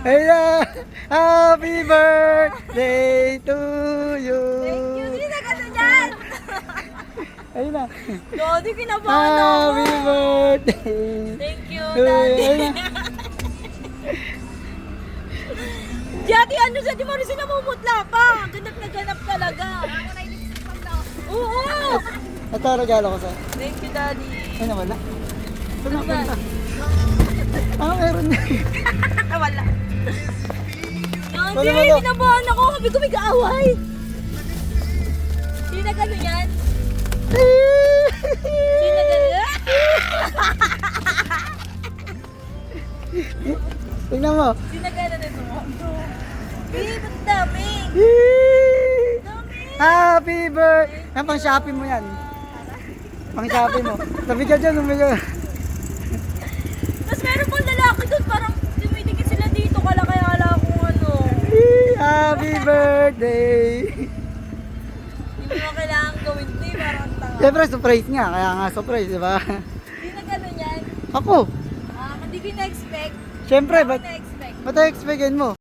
Ayun na! Happy birthday to you! Thank you. Sino ka na dyan? Ayun na! Daddy, kinabahan ako. Happy birthday! Thank you, Ayun Daddy. na! Daddy, ano sa di mo rin sinamumutla pa? Ganap na ganap talaga. Oo! Ito regalo ko sa'yo. Thank you, Daddy. Ay, nawala. Ito na, Ano ba? punta. Ah, meron na. Wala. Wala, Daddy, wala. kinabahan ako. Sabi ko may kaaway. Sino ka na yan? Sino ka na? Tingnan mo. Sino ka na nito? Babe, ang dami. Dami. Happy birthday! Yan, pang Shopee mo yan. Pang Shopee mo. Sabi ka dyan, umiga. Tapos meron pang lalaki doon, parang dumidikit sila dito, kaya kung ano. Happy birthday! Hindi mo kailangan gawin ito eh, parang ang tanga. Siyempre, surprise nga. Kaya nga surprise, di ba? Hindi na gano'n yan. Ako. Hindi ko na-expect. Siyempre, Hindi ko ba't na-expect. na-expectin mo?